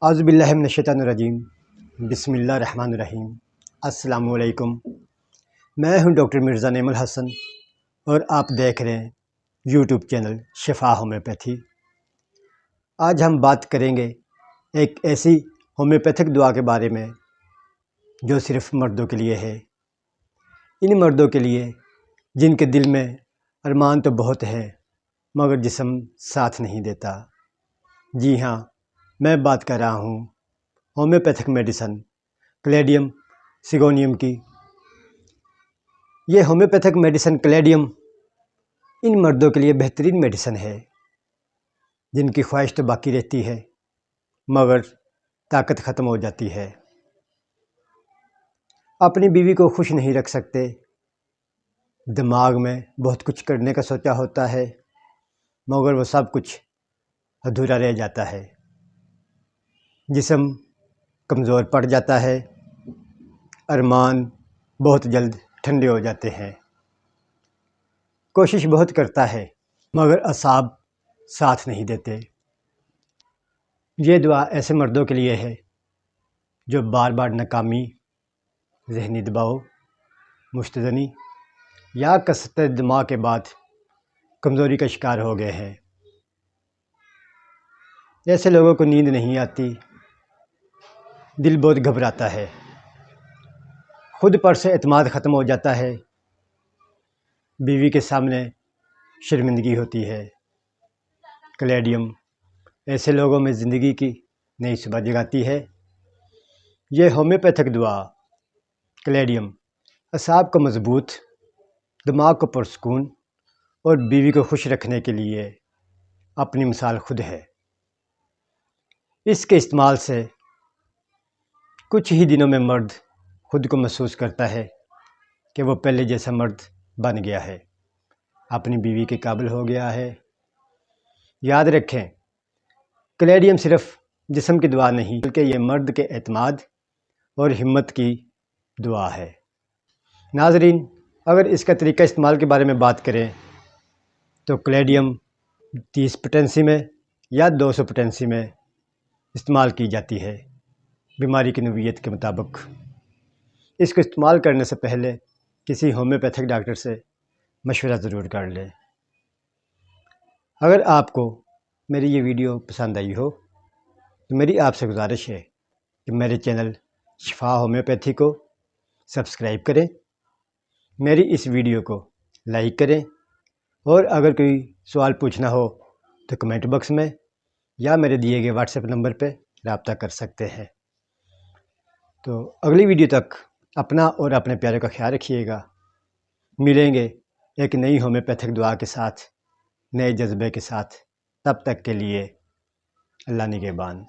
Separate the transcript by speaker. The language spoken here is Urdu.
Speaker 1: اعوذ باللہ من الشیطان الرجیم، بسم اللہ الرحمن الرحیم۔ السلام علیکم، میں ہوں ڈاکٹر مرزا نعیم الحسن اور آپ دیکھ رہے ہیں یوٹیوب چینل شفا ہومیوپیتھی۔ آج ہم بات کریں گے ایک ایسی ہومیوپیتھک دعا کے بارے میں جو صرف مردوں کے لیے ہے، ان مردوں کے لیے جن کے دل میں ارمان تو بہت ہے مگر جسم ساتھ نہیں دیتا۔ جی ہاں، میں بات کر رہا ہوں ہومیوپیتھک میڈیسن کلیڈیم سیگونیم کی۔ یہ ہومیوپیتھک میڈیسن کلیڈیم ان مردوں کے لیے بہترین میڈیسن ہے جن کی خواہش تو باقی رہتی ہے مگر طاقت ختم ہو جاتی ہے، اپنی بیوی کو خوش نہیں رکھ سکتے، دماغ میں بہت کچھ کرنے کا سوچا ہوتا ہے مگر وہ سب کچھ ادھورا رہ جاتا ہے، جسم کمزور پڑ جاتا ہے، ارمان بہت جلد ٹھنڈے ہو جاتے ہیں، کوشش بہت کرتا ہے مگر اعصاب ساتھ نہیں دیتے۔ یہ دعا ایسے مردوں کے لیے ہے جو بار بار ناکامی، ذہنی دباؤ، مشتزنی یا کثرت دماغ کے بعد کمزوری کا شکار ہو گئے ہیں۔ ایسے لوگوں کو نیند نہیں آتی، دل بہت گھبراتا ہے، خود پر سے اعتماد ختم ہو جاتا ہے، بیوی کے سامنے شرمندگی ہوتی ہے۔ کلیڈیم ایسے لوگوں میں زندگی کی نئی صبح جگاتی ہے۔ یہ ہومیوپیتھک دعا کلیڈیم اعصاب کو مضبوط، دماغ کو پرسکون اور بیوی کو خوش رکھنے کے لیے اپنی مثال خود ہے۔ اس کے استعمال سے کچھ ہی دنوں میں مرد خود کو محسوس کرتا ہے کہ وہ پہلے جیسا مرد بن گیا ہے، اپنی بیوی کے قابل ہو گیا ہے۔ یاد رکھیں، کلیڈیم صرف جسم کی دعا نہیں بلکہ یہ مرد کے اعتماد اور ہمت کی دعا ہے۔ ناظرین، اگر اس کا طریقہ استعمال کے بارے میں بات کریں تو کلیڈیم 30 پوٹینسی میں یا 200 پوٹینسی میں استعمال کی جاتی ہے بیماری کی نوعیت کے مطابق۔ اس کو استعمال کرنے سے پہلے کسی ہومیوپیتھک ڈاکٹر سے مشورہ ضرور کر لیں۔ اگر آپ کو میری یہ ویڈیو پسند آئی ہو تو میری آپ سے گزارش ہے کہ میرے چینل شفا ہومیوپیتھی کو سبسکرائب کریں، میری اس ویڈیو کو لائک کریں اور اگر کوئی سوال پوچھنا ہو تو کمنٹ باکس میں یا میرے دیے گئے واٹس ایپ نمبر پہ رابطہ کر سکتے ہیں۔ تو اگلی ویڈیو تک اپنا اور اپنے پیارے کا خیال رکھیے گا۔ ملیں گے ایک نئی ہومیوپیتھک دعا کے ساتھ، نئے جذبے کے ساتھ۔ تب تک کے لیے اللہ نگہبان۔